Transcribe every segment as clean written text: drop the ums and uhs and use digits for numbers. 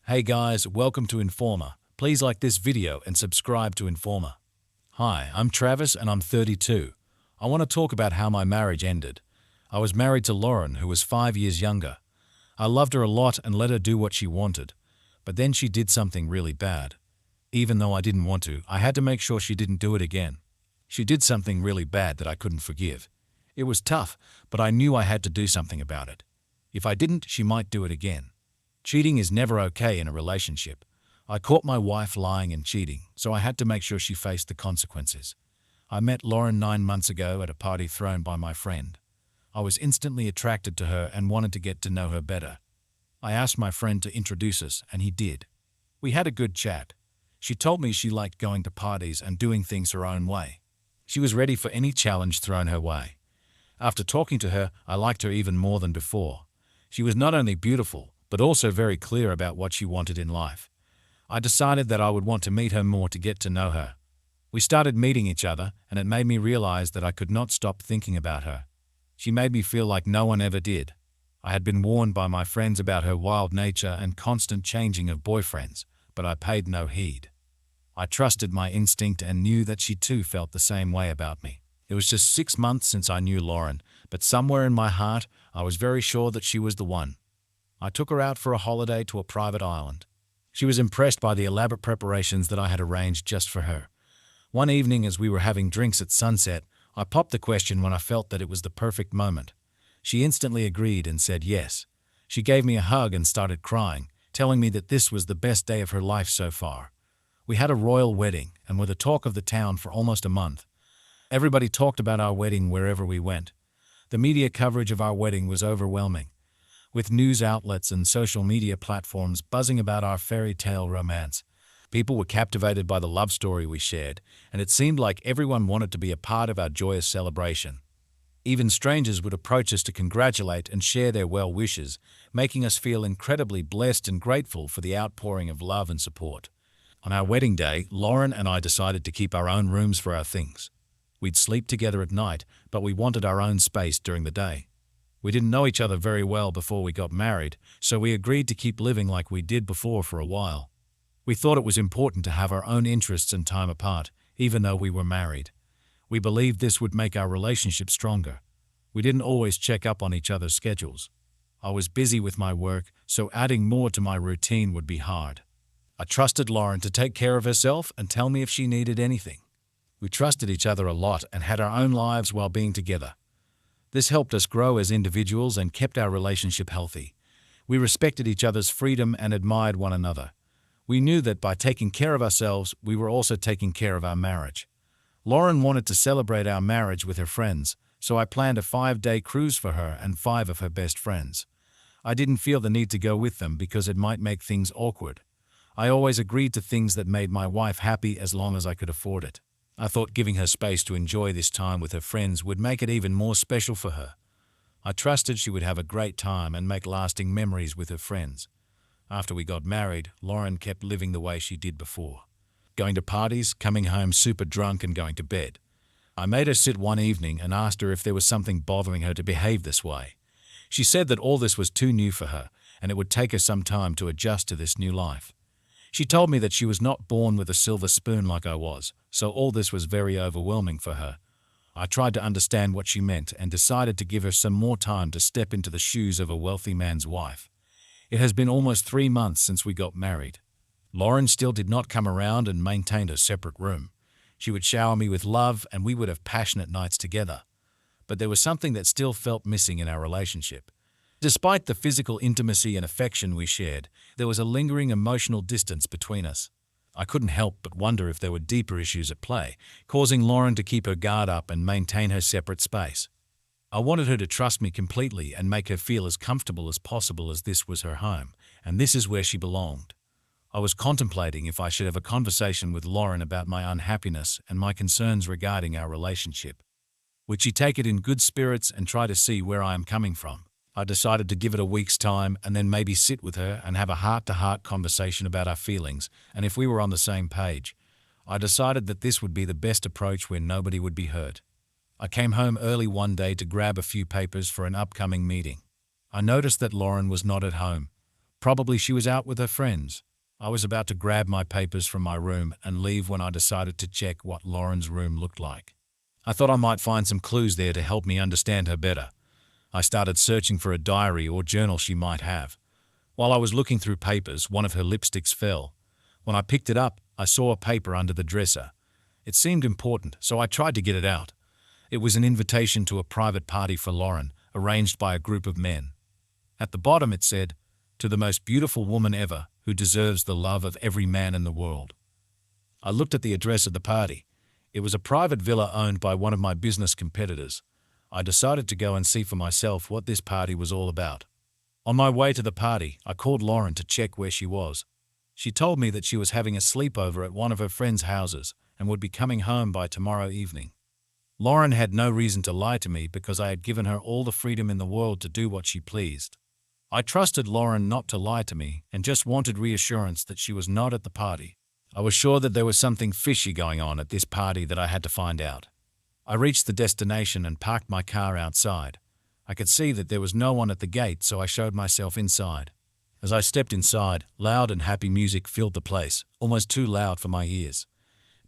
Hey guys, welcome to Informer. Please like this video and subscribe to Informer. Hi, I'm Travis and I'm 32. I want to talk about how my marriage ended. I was married to Lauren, who was 5 years younger. I loved her a lot and let her do what she wanted. But then she did something really bad. Even though I didn't want to, I had to make sure she didn't do it again. She did something really bad that I couldn't forgive. It was tough, but I knew I had to do something about it. If I didn't, she might do it again. Cheating is never okay in a relationship. I caught my wife lying and cheating, so I had to make sure she faced the consequences. I met Lauren 9 months ago at a party thrown by my friend. I was instantly attracted to her and wanted to get to know her better. I asked my friend to introduce us, and he did. We had a good chat. She told me she liked going to parties and doing things her own way. She was ready for any challenge thrown her way. After talking to her, I liked her even more than before. She was not only beautiful, but also very clear about what she wanted in life. I decided that I would want to meet her more to get to know her. We started meeting each other, and it made me realize that I could not stop thinking about her. She made me feel like no one ever did. I had been warned by my friends about her wild nature and constant changing of boyfriends, but I paid no heed. I trusted my instinct and knew that she too felt the same way about me. It was just 6 months since I knew Lauren, but somewhere in my heart, I was very sure that she was the one. I took her out for a holiday to a private island. She was impressed by the elaborate preparations that I had arranged just for her. One evening, as we were having drinks at sunset, I popped the question when I felt that it was the perfect moment. She instantly agreed and said yes. She gave me a hug and started crying, telling me that this was the best day of her life so far. We had a royal wedding and were the talk of the town for almost a month. Everybody talked about our wedding wherever we went. The media coverage of our wedding was overwhelming, with news outlets and social media platforms buzzing about our fairy tale romance. People were captivated by the love story we shared, and it seemed like everyone wanted to be a part of our joyous celebration. Even strangers would approach us to congratulate and share their well wishes, making us feel incredibly blessed and grateful for the outpouring of love and support. On our wedding day, Lauren and I decided to keep our own rooms for our things. We'd sleep together at night, but we wanted our own space during the day. We didn't know each other very well before we got married, so we agreed to keep living like we did before for a while. We thought it was important to have our own interests and time apart, even though we were married. We believed this would make our relationship stronger. We didn't always check up on each other's schedules. I was busy with my work, so adding more to my routine would be hard. I trusted Lauren to take care of herself and tell me if she needed anything. We trusted each other a lot and had our own lives while being together. This helped us grow as individuals and kept our relationship healthy. We respected each other's freedom and admired one another. We knew that by taking care of ourselves, we were also taking care of our marriage. Lauren wanted to celebrate our marriage with her friends, so I planned a 5-day cruise for her and 5 of her best friends. I didn't feel the need to go with them because it might make things awkward. I always agreed to things that made my wife happy as long as I could afford it. I thought giving her space to enjoy this time with her friends would make it even more special for her. I trusted she would have a great time and make lasting memories with her friends. After we got married, Lauren kept living the way she did before. Going to parties, coming home super drunk and going to bed. I made her sit one evening and asked her if there was something bothering her to behave this way. She said that all this was too new for her and it would take her some time to adjust to this new life. She told me that she was not born with a silver spoon like I was, so all this was very overwhelming for her. I tried to understand what she meant and decided to give her some more time to step into the shoes of a wealthy man's wife. It has been almost 3 months since we got married. Lauren still did not come around and maintained a separate room. She would shower me with love and we would have passionate nights together. But there was something that still felt missing in our relationship. Despite the physical intimacy and affection we shared, there was a lingering emotional distance between us. I couldn't help but wonder if there were deeper issues at play, causing Lauren to keep her guard up and maintain her separate space. I wanted her to trust me completely and make her feel as comfortable as possible as this was her home, and this is where she belonged. I was contemplating if I should have a conversation with Lauren about my unhappiness and my concerns regarding our relationship. Would she take it in good spirits and try to see where I am coming from? I decided to give it a week's time and then maybe sit with her and have a heart-to-heart conversation about our feelings and if we were on the same page. I decided that this would be the best approach where nobody would be hurt. I came home early one day to grab a few papers for an upcoming meeting. I noticed that Lauren was not at home. Probably she was out with her friends. I was about to grab my papers from my room and leave when I decided to check what Lauren's room looked like. I thought I might find some clues there to help me understand her better. I started searching for a diary or journal she might have. While I was looking through papers, one of her lipsticks fell. When I picked it up, I saw a paper under the dresser. It seemed important, so I tried to get it out. It was an invitation to a private party for Lauren, arranged by a group of men. At the bottom it said, "To the most beautiful woman ever, who deserves the love of every man in the world." I looked at the address of the party. It was a private villa owned by one of my business competitors. I decided to go and see for myself what this party was all about. On my way to the party, I called Lauren to check where she was. She told me that she was having a sleepover at one of her friends' houses and would be coming home by tomorrow evening. Lauren had no reason to lie to me because I had given her all the freedom in the world to do what she pleased. I trusted Lauren not to lie to me and just wanted reassurance that she was not at the party. I was sure that there was something fishy going on at this party that I had to find out. I reached the destination and parked my car outside. I could see that there was no one at the gate, so I showed myself inside. As I stepped inside, loud and happy music filled the place, almost too loud for my ears.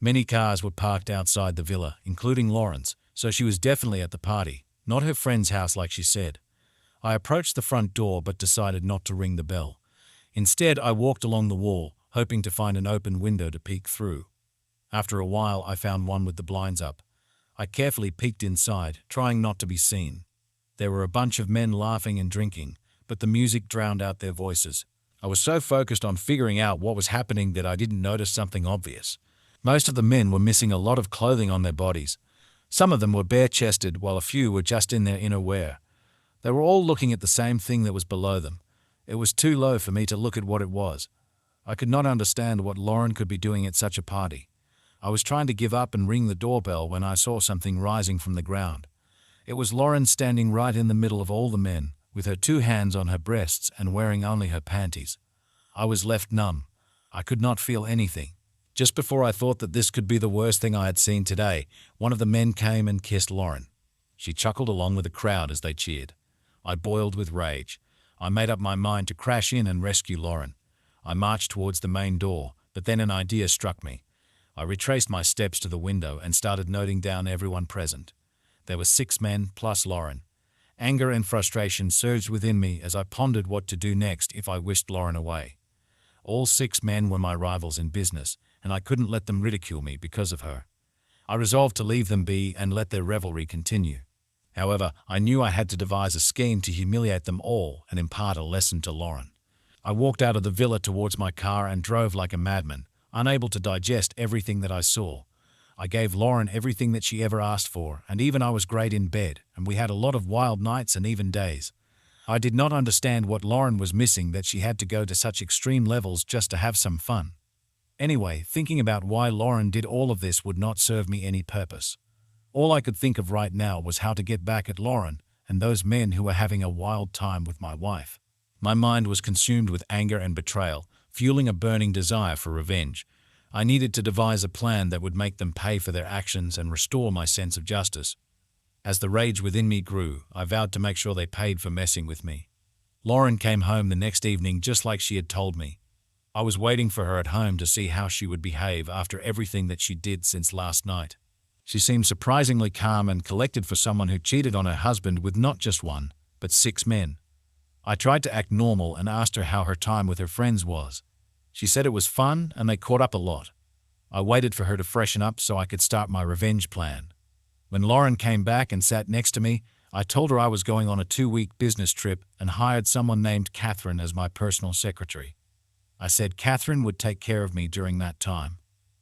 Many cars were parked outside the villa, including Lauren's, so she was definitely at the party, not her friend's house like she said. I approached the front door but decided not to ring the bell. Instead, I walked along the wall, hoping to find an open window to peek through. After a while, I found one with the blinds up. I carefully peeked inside, trying not to be seen. There were a bunch of men laughing and drinking, but the music drowned out their voices. I was so focused on figuring out what was happening that I didn't notice something obvious. Most of the men were missing a lot of clothing on their bodies. Some of them were bare-chested, while a few were just in their inner wear. They were all looking at the same thing that was below them. It was too low for me to look at what it was. I could not understand what Lauren could be doing at such a party. I was trying to give up and ring the doorbell when I saw something rising from the ground. It was Lauren standing right in the middle of all the men, with her two hands on her breasts and wearing only her panties. I was left numb. I could not feel anything. Just before I thought that this could be the worst thing I had seen today, one of the men came and kissed Lauren. She chuckled along with the crowd as they cheered. I boiled with rage. I made up my mind to crash in and rescue Lauren. I marched towards the main door, but then an idea struck me. I retraced my steps to the window and started noting down everyone present. There were 6 men plus Lauren. Anger and frustration surged within me as I pondered what to do next if I wished Lauren away. All 6 men were my rivals in business, and I couldn't let them ridicule me because of her. I resolved to leave them be and let their revelry continue. However, I knew I had to devise a scheme to humiliate them all and impart a lesson to Lauren. I walked out of the villa towards my car and drove like a madman, unable to digest everything that I saw. I gave Lauren everything that she ever asked for, and even I was great in bed, and we had a lot of wild nights and even days. I did not understand what Lauren was missing that she had to go to such extreme levels just to have some fun. Anyway, thinking about why Lauren did all of this would not serve me any purpose. All I could think of right now was how to get back at Lauren and those men who were having a wild time with my wife. My mind was consumed with anger and betrayal, fueling a burning desire for revenge. I needed to devise a plan that would make them pay for their actions and restore my sense of justice. As the rage within me grew, I vowed to make sure they paid for messing with me. Lauren came home the next evening just like she had told me. I was waiting for her at home to see how she would behave after everything that she did since last night. She seemed surprisingly calm and collected for someone who cheated on her husband with not just 1, but 6 men. I tried to act normal and asked her how her time with her friends was. She said it was fun and they caught up a lot. I waited for her to freshen up so I could start my revenge plan. When Lauren came back and sat next to me, I told her I was going on a 2-week business trip and hired someone named Catherine as my personal secretary. I said Catherine would take care of me during that time.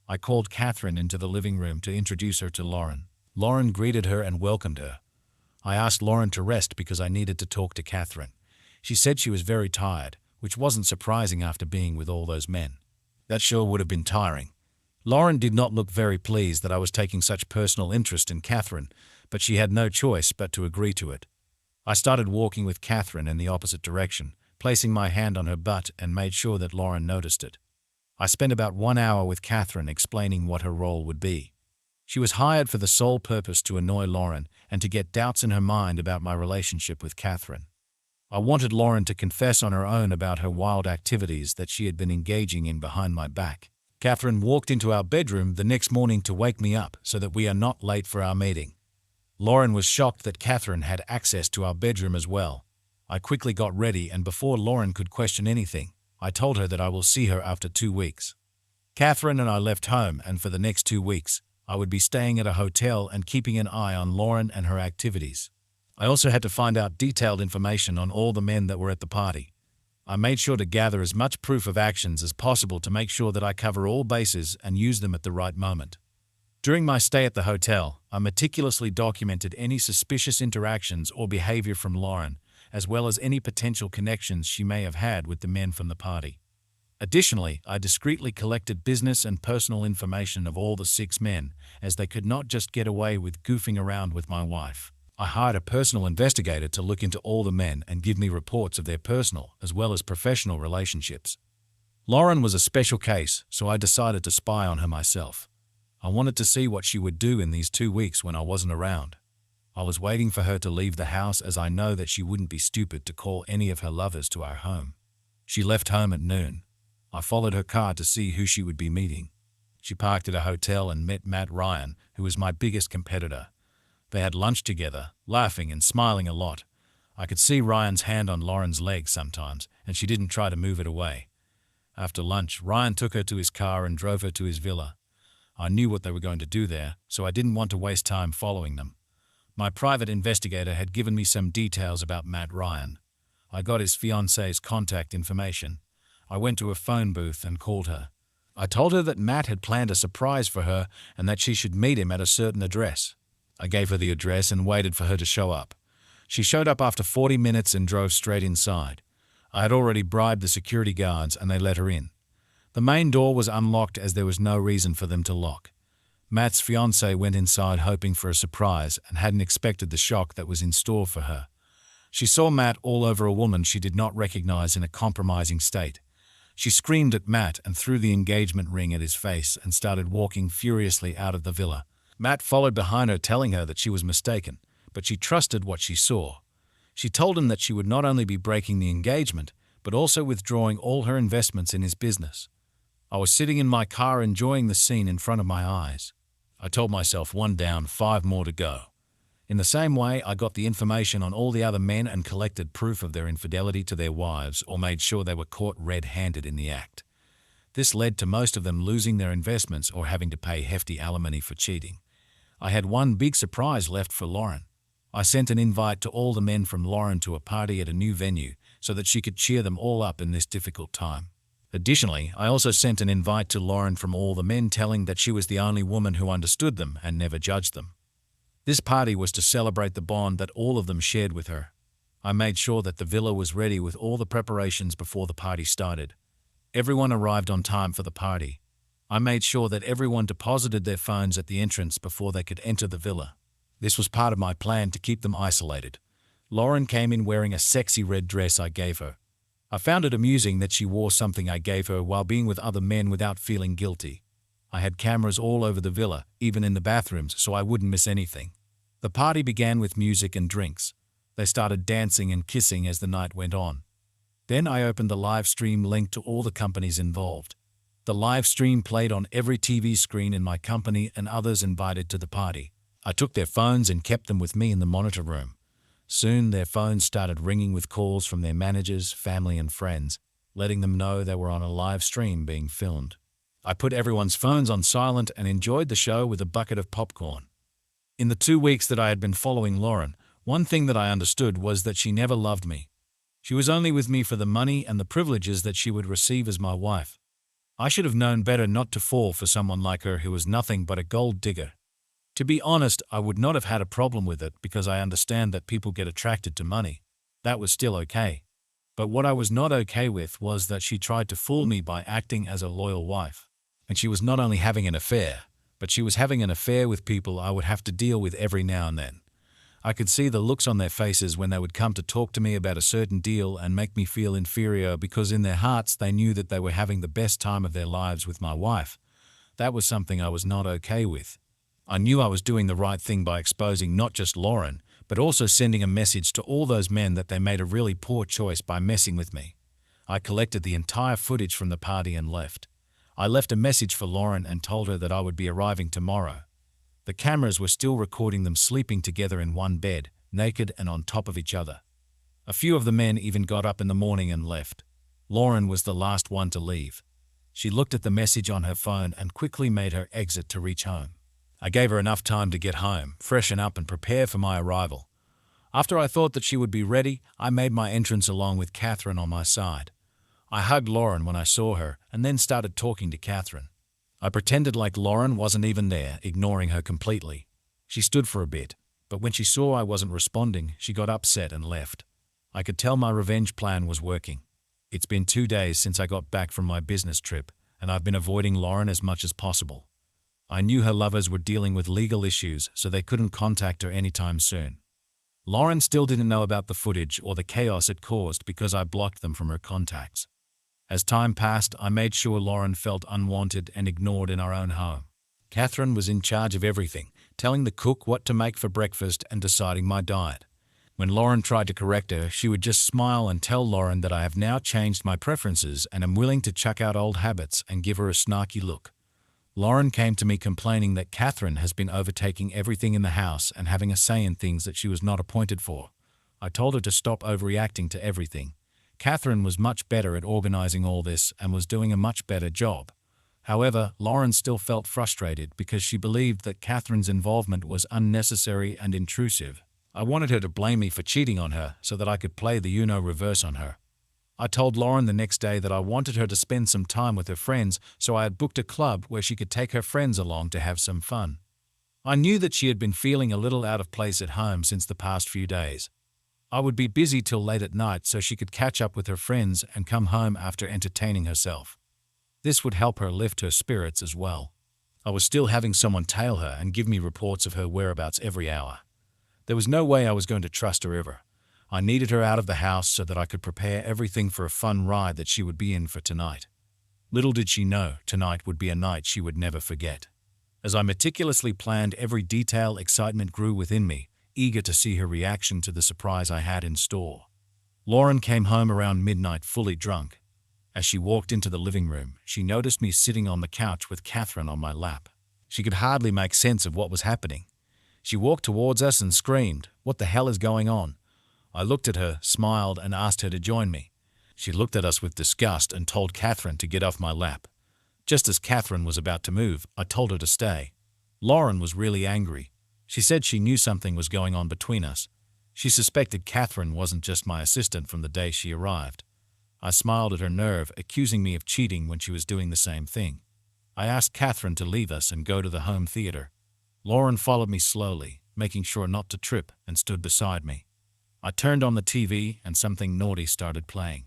I called Catherine into the living room to introduce her to Lauren. Lauren greeted her and welcomed her. I asked Lauren to rest because I needed to talk to Catherine. She said she was very tired, which wasn't surprising after being with all those men. That sure would have been tiring. Lauren did not look very pleased that I was taking such personal interest in Catherine, but she had no choice but to agree to it. I started walking with Catherine in the opposite direction, placing my hand on her butt and made sure that Lauren noticed it. I spent about 1 hour with Catherine explaining what her role would be. She was hired for the sole purpose to annoy Lauren and to get doubts in her mind about my relationship with Catherine. I wanted Lauren to confess on her own about her wild activities that she had been engaging in behind my back. Catherine walked into our bedroom the next morning to wake me up so that we are not late for our meeting. Lauren was shocked that Catherine had access to our bedroom as well. I quickly got ready, and before Lauren could question anything, I told her that I will see her after 2 weeks. Catherine and I left home, and for the next 2 weeks, I would be staying at a hotel and keeping an eye on Lauren and her activities. I also had to find out detailed information on all the men that were at the party. I made sure to gather as much proof of actions as possible to make sure that I cover all bases and use them at the right moment. During my stay at the hotel, I meticulously documented any suspicious interactions or behavior from Lauren, as well as any potential connections she may have had with the men from the party. Additionally, I discreetly collected business and personal information of all the 6 men, as they could not just get away with goofing around with my wife. I hired a personal investigator to look into all the men and give me reports of their personal as well as professional relationships. Lauren was a special case, so I decided to spy on her myself. I wanted to see what she would do in these 2 weeks when I wasn't around. I was waiting for her to leave the house, as I know that she wouldn't be stupid to call any of her lovers to our home. She left home at noon. I followed her car to see who she would be meeting. She parked at a hotel and met Matt Ryan, who was my biggest competitor. They had lunch together, laughing and smiling a lot. I could see Ryan's hand on Lauren's leg sometimes, and she didn't try to move it away. After lunch, Ryan took her to his car and drove her to his villa. I knew what they were going to do there, so I didn't want to waste time following them. My private investigator had given me some details about Matt Ryan. I got his fiancée's contact information. I went to a phone booth and called her. I told her that Matt had planned a surprise for her and that she should meet him at a certain address. I gave her the address and waited for her to show up. She showed up after 40 minutes and drove straight inside. I had already bribed the security guards and they let her in. The main door was unlocked, as there was no reason for them to lock. Matt's fiancée went inside hoping for a surprise and hadn't expected the shock that was in store for her. She saw Matt all over a woman she did not recognize in a compromising state. She screamed at Matt and threw the engagement ring at his face and started walking furiously out of the villa. Matt followed behind her, telling her that she was mistaken, but she trusted what she saw. She told him that she would not only be breaking the engagement, but also withdrawing all her investments in his business. I was sitting in my car enjoying the scene in front of my eyes. I told myself 1 down, 5 more to go. In the same way, I got the information on all the other men and collected proof of their infidelity to their wives, or made sure they were caught red-handed in the act. This led to most of them losing their investments or having to pay hefty alimony for cheating. I had one big surprise left for Lauren. I sent an invite to all the men from Lauren to a party at a new venue so that she could cheer them all up in this difficult time. Additionally, I also sent an invite to Lauren from all the men, telling that she was the only woman who understood them and never judged them. This party was to celebrate the bond that all of them shared with her. I made sure that the villa was ready with all the preparations before the party started. Everyone arrived on time for the party. I made sure that everyone deposited their phones at the entrance before they could enter the villa. This was part of my plan to keep them isolated. Lauren came in wearing a sexy red dress I gave her. I found it amusing that she wore something I gave her while being with other men without feeling guilty. I had cameras all over the villa, even in the bathrooms, so I wouldn't miss anything. The party began with music and drinks. They started dancing and kissing as the night went on. Then I opened the live stream link to all the companies involved. The live stream played on every TV screen in my company and others invited to the party. I took their phones and kept them with me in the monitor room. Soon their phones started ringing with calls from their managers, family and friends, letting them know they were on a live stream being filmed. I put everyone's phones on silent and enjoyed the show with a bucket of popcorn. In the 2 weeks that I had been following Lauren, one thing that I understood was that she never loved me. She was only with me for the money and the privileges that she would receive as my wife. I should have known better not to fall for someone like her who was nothing but a gold digger. To be honest, I would not have had a problem with it because I understand that people get attracted to money. That was still okay. But what I was not okay with was that she tried to fool me by acting as a loyal wife. And she was not only having an affair, but she was having an affair with people I would have to deal with every now and then. I could see the looks on their faces when they would come to talk to me about a certain deal and make me feel inferior because in their hearts they knew that they were having the best time of their lives with my wife. That was something I was not okay with. I knew I was doing the right thing by exposing not just Lauren, but also sending a message to all those men that they made a really poor choice by messing with me. I collected the entire footage from the party and left. I left a message for Lauren and told her that I would be arriving tomorrow. The cameras were still recording them sleeping together in one bed, naked and on top of each other. A few of the men even got up in the morning and left. Lauren was the last one to leave. She looked at the message on her phone and quickly made her exit to reach home. I gave her enough time to get home, freshen up and prepare for my arrival. After I thought that she would be ready, I made my entrance along with Catherine on my side. I hugged Lauren when I saw her and then started talking to Catherine. I pretended like Lauren wasn't even there, ignoring her completely. She stood for a bit, but when she saw I wasn't responding, she got upset and left. I could tell my revenge plan was working. It's been 2 days since I got back from my business trip, and I've been avoiding Lauren as much as possible. I knew her lovers were dealing with legal issues, so they couldn't contact her anytime soon. Lauren still didn't know about the footage or the chaos it caused because I blocked them from her contacts. As time passed, I made sure Lauren felt unwanted and ignored in our own home. Catherine was in charge of everything, telling the cook what to make for breakfast and deciding my diet. When Lauren tried to correct her, she would just smile and tell Lauren that I have now changed my preferences and am willing to chuck out old habits and give her a snarky look. Lauren came to me complaining that Catherine has been overtaking everything in the house and having a say in things that she was not appointed for. I told her to stop overreacting to everything. Catherine was much better at organizing all this and was doing a much better job. However, Lauren still felt frustrated because she believed that Catherine's involvement was unnecessary and intrusive. I wanted her to blame me for cheating on her so that I could play the reverse on her. I told Lauren the next day that I wanted her to spend some time with her friends, so I had booked a club where she could take her friends along to have some fun. I knew that she had been feeling a little out of place at home since the past few days. I would be busy till late at night so she could catch up with her friends and come home after entertaining herself. This would help her lift her spirits as well. I was still having someone tail her and give me reports of her whereabouts every hour. There was no way I was going to trust her ever. I needed her out of the house so that I could prepare everything for a fun ride that she would be in for tonight. Little did she know, tonight would be a night she would never forget. As I meticulously planned every detail, excitement grew within me, eager to see her reaction to the surprise I had in store. Lauren came home around midnight fully drunk. As she walked into the living room, she noticed me sitting on the couch with Catherine on my lap. She could hardly make sense of what was happening. She walked towards us and screamed, "What the hell is going on?" I looked at her, smiled, and asked her to join me. She looked at us with disgust and told Catherine to get off my lap. Just as Catherine was about to move, I told her to stay. Lauren was really angry. She said she knew something was going on between us. She suspected Catherine wasn't just my assistant from the day she arrived. I smiled at her nerve, accusing me of cheating when she was doing the same thing. I asked Catherine to leave us and go to the home theater. Lauren followed me slowly, making sure not to trip, and stood beside me. I turned on the TV and something naughty started playing.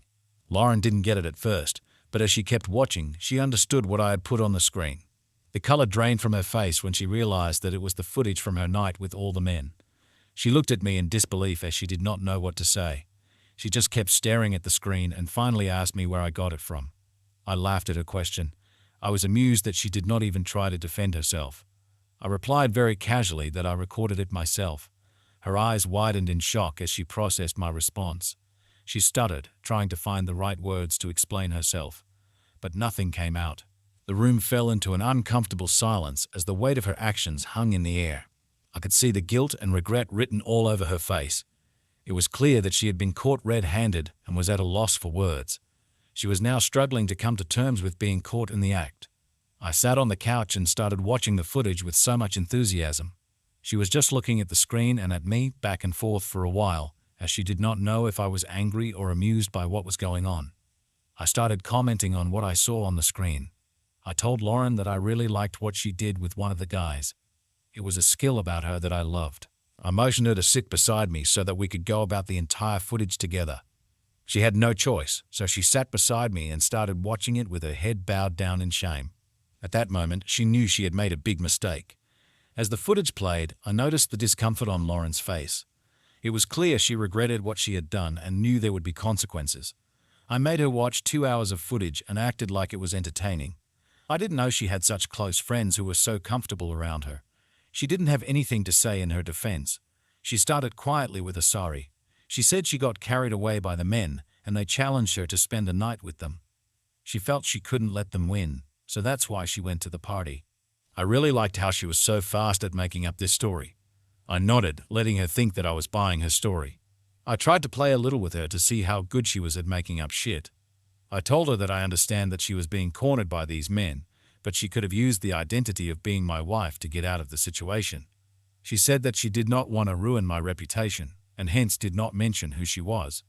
Lauren didn't get it at first, but as she kept watching, she understood what I had put on the screen. The color drained from her face when she realized that it was the footage from her night with all the men. She looked at me in disbelief as she did not know what to say. She just kept staring at the screen and finally asked me where I got it from. I laughed at her question. I was amused that she did not even try to defend herself. I replied very casually that I recorded it myself. Her eyes widened in shock as she processed my response. She stuttered, trying to find the right words to explain herself. But nothing came out. The room fell into an uncomfortable silence as the weight of her actions hung in the air. I could see the guilt and regret written all over her face. It was clear that she had been caught red-handed and was at a loss for words. She was now struggling to come to terms with being caught in the act. I sat on the couch and started watching the footage with so much enthusiasm. She was just looking at the screen and at me back and forth for a while, as she did not know if I was angry or amused by what was going on. I started commenting on what I saw on the screen. I told Lauren that I really liked what she did with one of the guys. It was a skill about her that I loved. I motioned her to sit beside me so that we could go about the entire footage together. She had no choice, so she sat beside me and started watching it with her head bowed down in shame. At that moment, she knew she had made a big mistake. As the footage played, I noticed the discomfort on Lauren's face. It was clear she regretted what she had done and knew there would be consequences. I made her watch 2 hours of footage and acted like it was entertaining. I didn't know she had such close friends who were so comfortable around her. She didn't have anything to say in her defense. She started quietly with a sorry. She said she got carried away by the men and they challenged her to spend a night with them. She felt she couldn't let them win, so that's why she went to the party. I really liked how she was so fast at making up this story. I nodded, letting her think that I was buying her story. I tried to play a little with her to see how good she was at making up shit. I told her that I understand that she was being cornered by these men, but she could have used the identity of being my wife to get out of the situation. She said that she did not want to ruin my reputation, and hence did not mention who she was.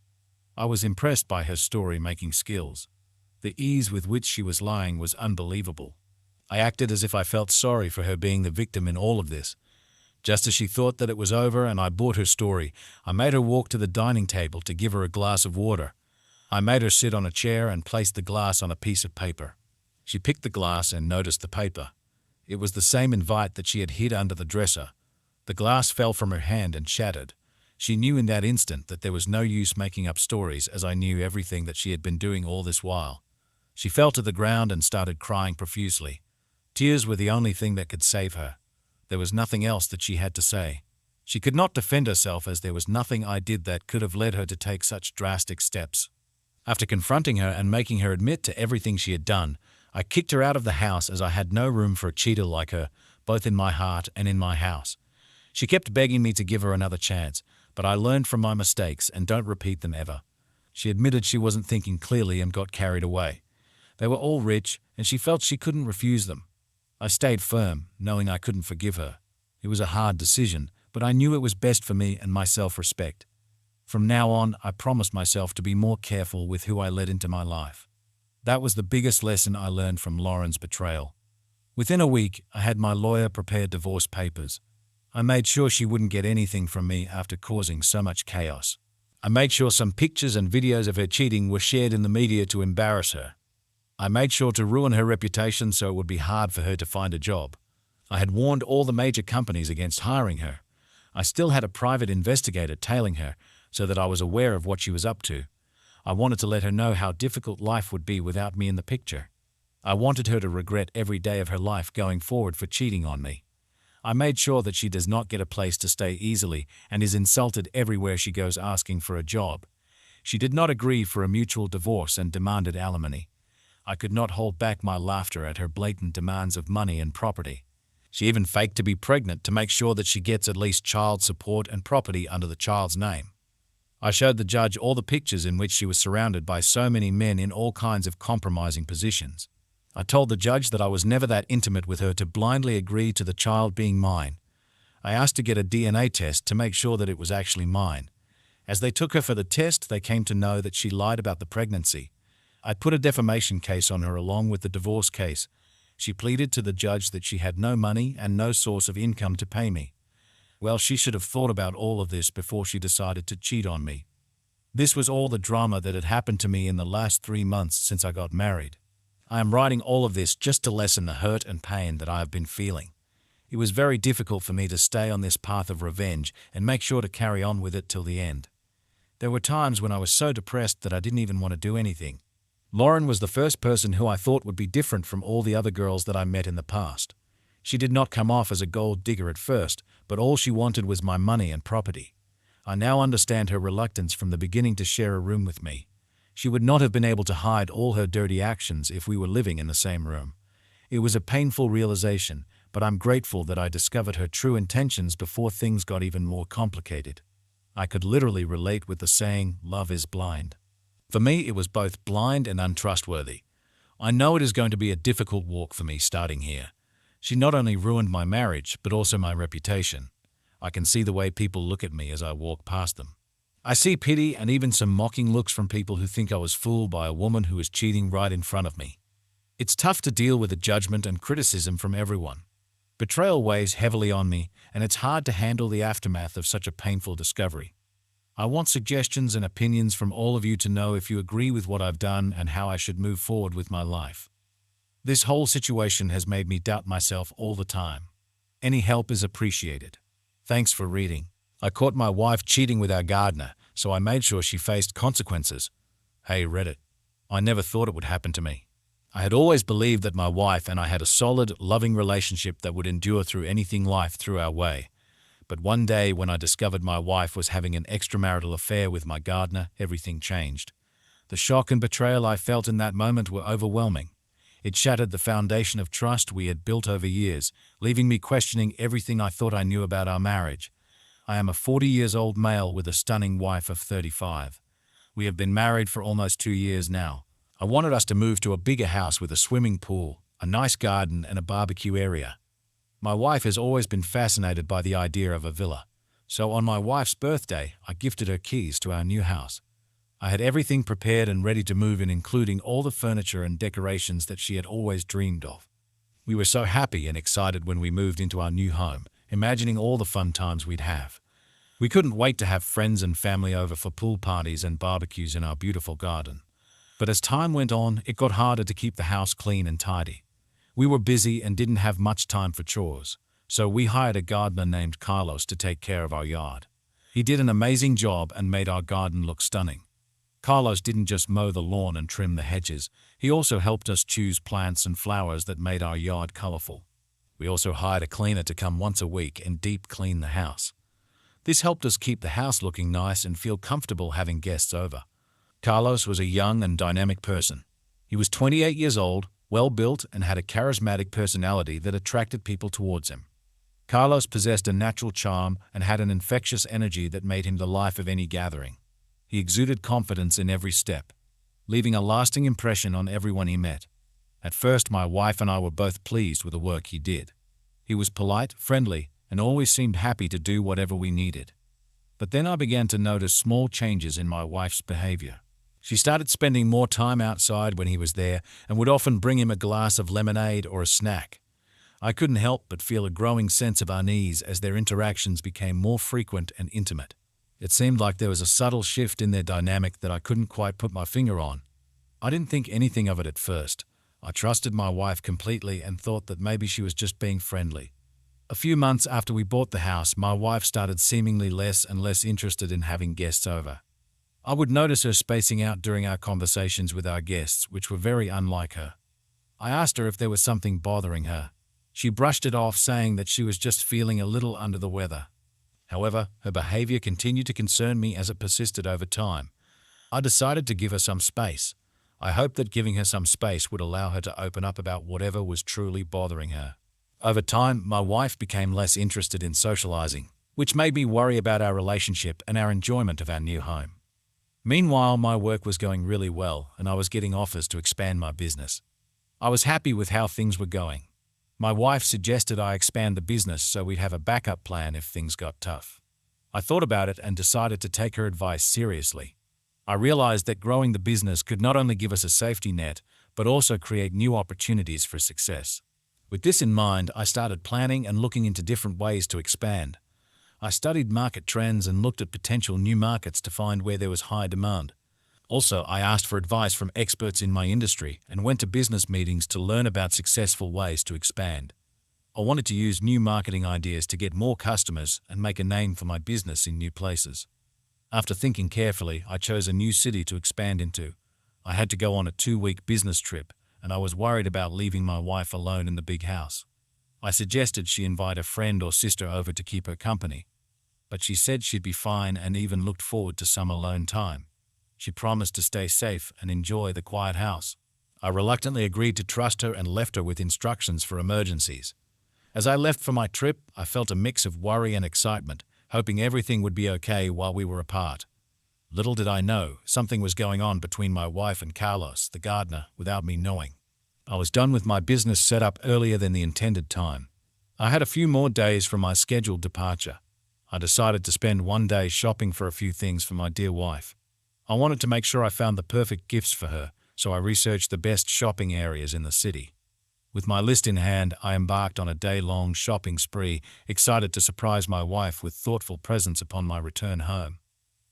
I was impressed by her story-making skills. The ease with which she was lying was unbelievable. I acted as if I felt sorry for her being the victim in all of this. Just as she thought that it was over and I bought her story, I made her walk to the dining table to give her a glass of water. I made her sit on a chair and placed the glass on a piece of paper. She picked the glass and noticed the paper. It was the same invite that she had hid under the dresser. The glass fell from her hand and shattered. She knew in that instant that there was no use making up stories, as I knew everything that she had been doing all this while. She fell to the ground and started crying profusely. Tears were the only thing that could save her. There was nothing else that she had to say. She could not defend herself, as there was nothing I did that could have led her to take such drastic steps. After confronting her and making her admit to everything she had done, I kicked her out of the house, as I had no room for a cheater like her, both in my heart and in my house. She kept begging me to give her another chance, but I learned from my mistakes and don't repeat them ever. She admitted she wasn't thinking clearly and got carried away. They were all rich, and she felt she couldn't refuse them. I stayed firm, knowing I couldn't forgive her. It was a hard decision, but I knew it was best for me and my self-respect. From now on, I promised myself to be more careful with who I let into my life. That was the biggest lesson I learned from Lauren's betrayal. Within a week, I had my lawyer prepare divorce papers. I made sure she wouldn't get anything from me after causing so much chaos. I made sure some pictures and videos of her cheating were shared in the media to embarrass her. I made sure to ruin her reputation so it would be hard for her to find a job. I had warned all the major companies against hiring her. I still had a private investigator tailing her so that I was aware of what she was up to. I wanted to let her know how difficult life would be without me in the picture. I wanted her to regret every day of her life going forward for cheating on me. I made sure that she does not get a place to stay easily and is insulted everywhere she goes asking for a job. She did not agree for a mutual divorce and demanded alimony. I could not hold back my laughter at her blatant demands of money and property. She even faked to be pregnant to make sure that she gets at least child support and property under the child's name. I showed the judge all the pictures in which she was surrounded by so many men in all kinds of compromising positions. I told the judge that I was never that intimate with her to blindly agree to the child being mine. I asked to get a DNA test to make sure that it was actually mine. As they took her for the test, they came to know that she lied about the pregnancy. I put a defamation case on her along with the divorce case. She pleaded to the judge that she had no money and no source of income to pay me. Well, she should have thought about all of this before she decided to cheat on me. This was all the drama that had happened to me in the last 3 months since I got married. I am writing all of this just to lessen the hurt and pain that I have been feeling. It was very difficult for me to stay on this path of revenge and make sure to carry on with it till the end. There were times when I was so depressed that I didn't even want to do anything. Lauren was the first person who I thought would be different from all the other girls that I met in the past. She did not come off as a gold digger at first, but all she wanted was my money and property. I now understand her reluctance from the beginning to share a room with me. She would not have been able to hide all her dirty actions if we were living in the same room. It was a painful realization, but I'm grateful that I discovered her true intentions before things got even more complicated. I could literally relate with the saying, "Love is blind." For me, it was both blind and untrustworthy. I know it is going to be a difficult walk for me starting here. She not only ruined my marriage, but also my reputation. I can see the way people look at me as I walk past them. I see pity and even some mocking looks from people who think I was fooled by a woman who is cheating right in front of me. It's tough to deal with the judgment and criticism from everyone. Betrayal weighs heavily on me, and it's hard to handle the aftermath of such a painful discovery. I want suggestions and opinions from all of you to know if you agree with what I've done and how I should move forward with my life. This whole situation has made me doubt myself all the time. Any help is appreciated. Thanks for reading. I caught my wife cheating with our gardener, so I made sure she faced consequences. Hey Reddit, I never thought it would happen to me. I had always believed that my wife and I had a solid, loving relationship that would endure through anything life threw our way. But one day, when I discovered my wife was having an extramarital affair with my gardener, everything changed. The shock and betrayal I felt in that moment were overwhelming. It shattered the foundation of trust we had built over years, leaving me questioning everything I thought I knew about our marriage. I am a 40-year-old male with a stunning wife of 35. We have been married for almost 2 years now. I wanted us to move to a bigger house with a swimming pool, a nice garden, and a barbecue area. My wife has always been fascinated by the idea of a villa, so on my wife's birthday, I gifted her keys to our new house. I had everything prepared and ready to move in, including all the furniture and decorations that she had always dreamed of. We were so happy and excited when we moved into our new home, imagining all the fun times we'd have. We couldn't wait to have friends and family over for pool parties and barbecues in our beautiful garden. But as time went on, it got harder to keep the house clean and tidy. We were busy and didn't have much time for chores, so we hired a gardener named Carlos to take care of our yard. He did an amazing job and made our garden look stunning. Carlos didn't just mow the lawn and trim the hedges, he also helped us choose plants and flowers that made our yard colorful. We also hired a cleaner to come once a week and deep clean the house. This helped us keep the house looking nice and feel comfortable having guests over. Carlos was a young and dynamic person. He was 28 years old, well-built, and had a charismatic personality that attracted people towards him. Carlos possessed a natural charm and had an infectious energy that made him the life of any gathering. He exuded confidence in every step, leaving a lasting impression on everyone he met. At first, my wife and I were both pleased with the work he did. He was polite, friendly, and always seemed happy to do whatever we needed. But then I began to notice small changes in my wife's behavior. She started spending more time outside when he was there and would often bring him a glass of lemonade or a snack. I couldn't help but feel a growing sense of unease as their interactions became more frequent and intimate. It seemed like there was a subtle shift in their dynamic that I couldn't quite put my finger on. I didn't think anything of it at first. I trusted my wife completely and thought that maybe she was just being friendly. A few months after we bought the house, my wife started seemingly less and less interested in having guests over. I would notice her spacing out during our conversations with our guests, which were very unlike her. I asked her if there was something bothering her. She brushed it off, saying that she was just feeling a little under the weather. However, her behavior continued to concern me as it persisted over time. I decided to give her some space. I hoped that giving her some space would allow her to open up about whatever was truly bothering her. Over time, my wife became less interested in socializing, which made me worry about our relationship and our enjoyment of our new home. Meanwhile, my work was going really well, and I was getting offers to expand my business. I was happy with how things were going. My wife suggested I expand the business so we'd have a backup plan if things got tough. I thought about it and decided to take her advice seriously. I realized that growing the business could not only give us a safety net, but also create new opportunities for success. With this in mind, I started planning and looking into different ways to expand. I studied market trends and looked at potential new markets to find where there was high demand. Also, I asked for advice from experts in my industry and went to business meetings to learn about successful ways to expand. I wanted to use new marketing ideas to get more customers and make a name for my business in new places. After thinking carefully, I chose a new city to expand into. I had to go on a 2-week business trip, and I was worried about leaving my wife alone in the big house. I suggested she invite a friend or sister over to keep her company, but she said she'd be fine and even looked forward to some alone time. She promised to stay safe and enjoy the quiet house. I reluctantly agreed to trust her and left her with instructions for emergencies. As I left for my trip, I felt a mix of worry and excitement, hoping everything would be okay while we were apart. Little did I know, something was going on between my wife and Carlos, the gardener, without me knowing. I was done with my business set up earlier than the intended time. I had a few more days from my scheduled departure. I decided to spend one day shopping for a few things for my dear wife. I wanted to make sure I found the perfect gifts for her, so I researched the best shopping areas in the city. With my list in hand, I embarked on a day-long shopping spree, excited to surprise my wife with thoughtful presents upon my return home.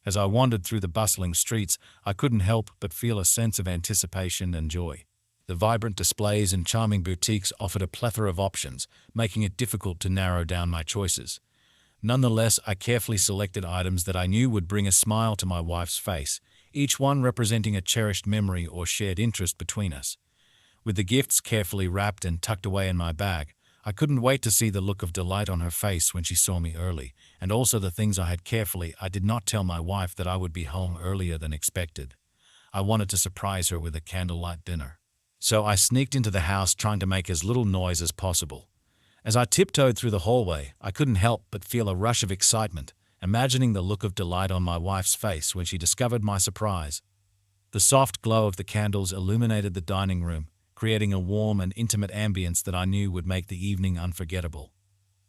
As I wandered through the bustling streets, I couldn't help but feel a sense of anticipation and joy. The vibrant displays and charming boutiques offered a plethora of options, making it difficult to narrow down my choices. Nonetheless, I carefully selected items that I knew would bring a smile to my wife's face, each one representing a cherished memory or shared interest between us. With the gifts carefully wrapped and tucked away in my bag, I couldn't wait to see the look of delight on her face when she saw me early, and also the things I did not tell my wife that I would be home earlier than expected. I wanted to surprise her with a candlelight dinner. So I sneaked into the house trying to make as little noise as possible. As I tiptoed through the hallway, I couldn't help but feel a rush of excitement, imagining the look of delight on my wife's face when she discovered my surprise. The soft glow of the candles illuminated the dining room, creating a warm and intimate ambience that I knew would make the evening unforgettable.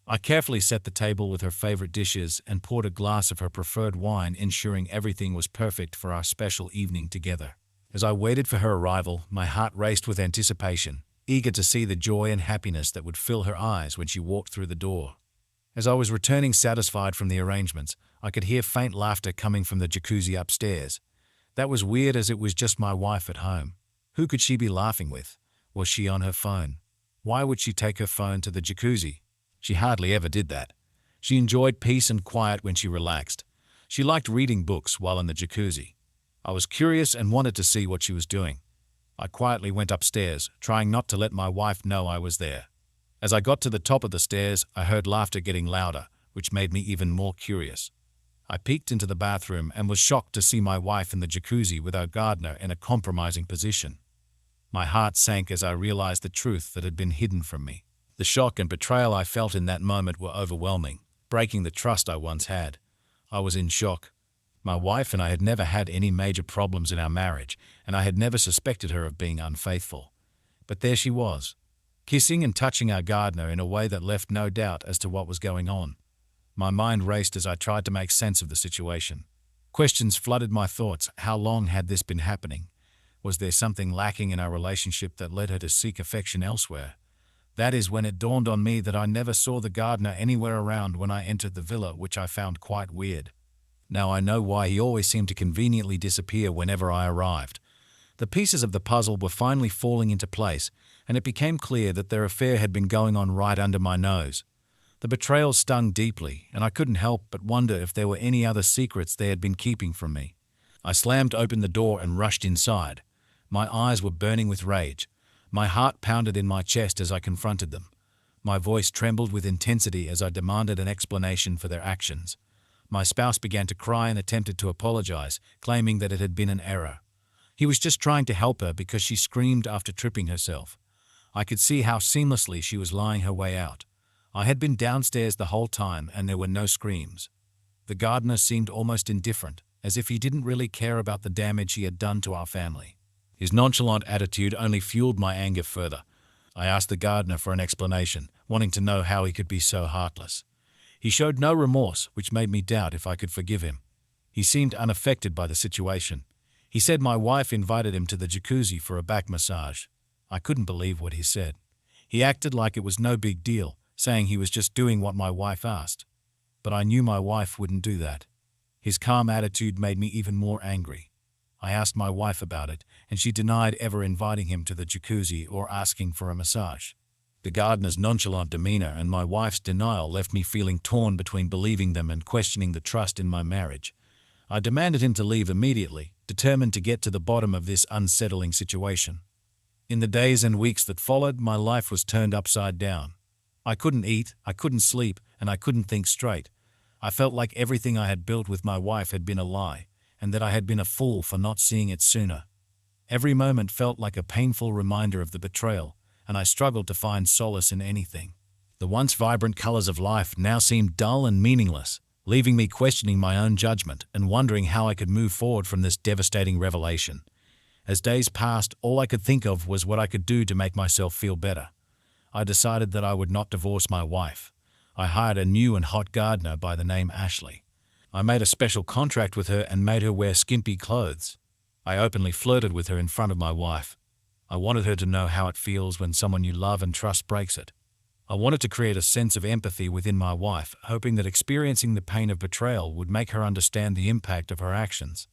I carefully set the table with her favorite dishes and poured a glass of her preferred wine, ensuring everything was perfect for our special evening together. As I waited for her arrival, my heart raced with anticipation, eager to see the joy and happiness that would fill her eyes when she walked through the door. As I was returning satisfied from the arrangements, I could hear faint laughter coming from the jacuzzi upstairs. That was weird, as it was just my wife at home. Who could she be laughing with? Was she on her phone? Why would she take her phone to the jacuzzi? She hardly ever did that. She enjoyed peace and quiet when she relaxed. She liked reading books while in the jacuzzi. I was curious and wanted to see what she was doing. I quietly went upstairs, trying not to let my wife know I was there. As I got to the top of the stairs, I heard laughter getting louder, which made me even more curious. I peeked into the bathroom and was shocked to see my wife in the jacuzzi with our gardener in a compromising position. My heart sank as I realized the truth that had been hidden from me. The shock and betrayal I felt in that moment were overwhelming, breaking the trust I once had. I was in shock. My wife and I had never had any major problems in our marriage, and I had never suspected her of being unfaithful. But there she was, kissing and touching our gardener in a way that left no doubt as to what was going on. My mind raced as I tried to make sense of the situation. Questions flooded my thoughts. How long had this been happening? Was there something lacking in our relationship that led her to seek affection elsewhere? That is when it dawned on me that I never saw the gardener anywhere around when I entered the villa, which I found quite weird. Now I know why he always seemed to conveniently disappear whenever I arrived. The pieces of the puzzle were finally falling into place, and it became clear that their affair had been going on right under my nose. The betrayal stung deeply, and I couldn't help but wonder if there were any other secrets they had been keeping from me. I slammed open the door and rushed inside. My eyes were burning with rage. My heart pounded in my chest as I confronted them. My voice trembled with intensity as I demanded an explanation for their actions. My spouse began to cry and attempted to apologize, claiming that it had been an error. He was just trying to help her because she screamed after tripping herself. I could see how seamlessly she was lying her way out. I had been downstairs the whole time and there were no screams. The gardener seemed almost indifferent, as if he didn't really care about the damage he had done to our family. His nonchalant attitude only fueled my anger further. I asked the gardener for an explanation, wanting to know how he could be so heartless. He showed no remorse, which made me doubt if I could forgive him. He seemed unaffected by the situation. He said my wife invited him to the jacuzzi for a back massage. I couldn't believe what he said. He acted like it was no big deal, saying he was just doing what my wife asked. But I knew my wife wouldn't do that. His calm attitude made me even more angry. I asked my wife about it, and she denied ever inviting him to the jacuzzi or asking for a massage. The gardener's nonchalant demeanor and my wife's denial left me feeling torn between believing them and questioning the trust in my marriage. I demanded him to leave immediately, determined to get to the bottom of this unsettling situation. In the days and weeks that followed, my life was turned upside down. I couldn't eat, I couldn't sleep, and I couldn't think straight. I felt like everything I had built with my wife had been a lie, and that I had been a fool for not seeing it sooner. Every moment felt like a painful reminder of the betrayal, and I struggled to find solace in anything. The once vibrant colors of life now seemed dull and meaningless, leaving me questioning my own judgment and wondering how I could move forward from this devastating revelation. As days passed, all I could think of was what I could do to make myself feel better. I decided that I would not divorce my wife. I hired a new and hot gardener by the name Ashley. I made a special contract with her and made her wear skimpy clothes. I openly flirted with her in front of my wife. I wanted her to know how it feels when someone you love and trust breaks it. I wanted to create a sense of empathy within my wife, hoping that experiencing the pain of betrayal would make her understand the impact of her actions.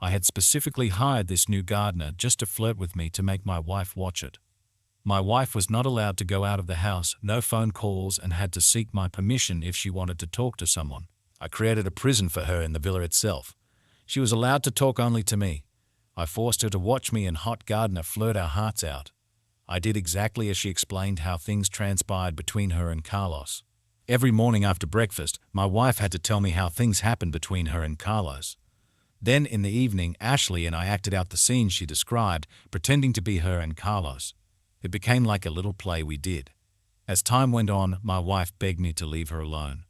I had specifically hired this new gardener just to flirt with me to make my wife watch it. My wife was not allowed to go out of the house, no phone calls, and had to seek my permission if she wanted to talk to someone. I created a prison for her in the villa itself. She was allowed to talk only to me. I forced her to watch me and hot gardener flirt our hearts out. I did exactly as she explained how things transpired between her and Carlos. Every morning after breakfast, my wife had to tell me how things happened between her and Carlos. Then in the evening, Ashley and I acted out the scene she described, pretending to be her and Carlos. It became like a little play we did. As time went on, my wife begged me to leave her alone.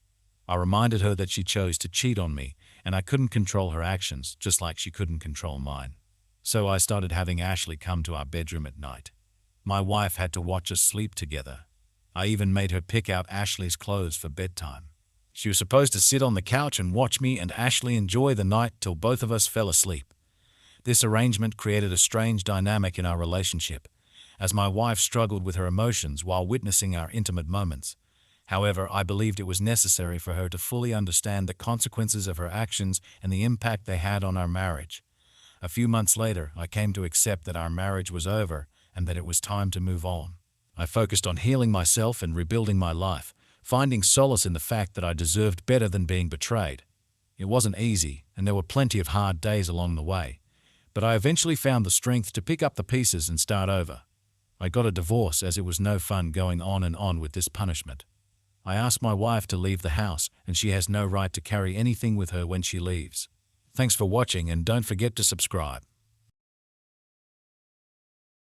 I reminded her that she chose to cheat on me, and I couldn't control her actions, just like she couldn't control mine. So I started having Ashley come to our bedroom at night. My wife had to watch us sleep together. I even made her pick out Ashley's clothes for bedtime. She was supposed to sit on the couch and watch me and Ashley enjoy the night till both of us fell asleep. This arrangement created a strange dynamic in our relationship, as my wife struggled with her emotions while witnessing our intimate moments. However, I believed it was necessary for her to fully understand the consequences of her actions and the impact they had on our marriage. A few months later, I came to accept that our marriage was over and that it was time to move on. I focused on healing myself and rebuilding my life, finding solace in the fact that I deserved better than being betrayed. It wasn't easy, and there were plenty of hard days along the way, but I eventually found the strength to pick up the pieces and start over. I got a divorce as it was no fun going on and on with this punishment. I asked my wife to leave the house, and she has no right to carry anything with her when she leaves. Thanks for watching, and don't forget to subscribe.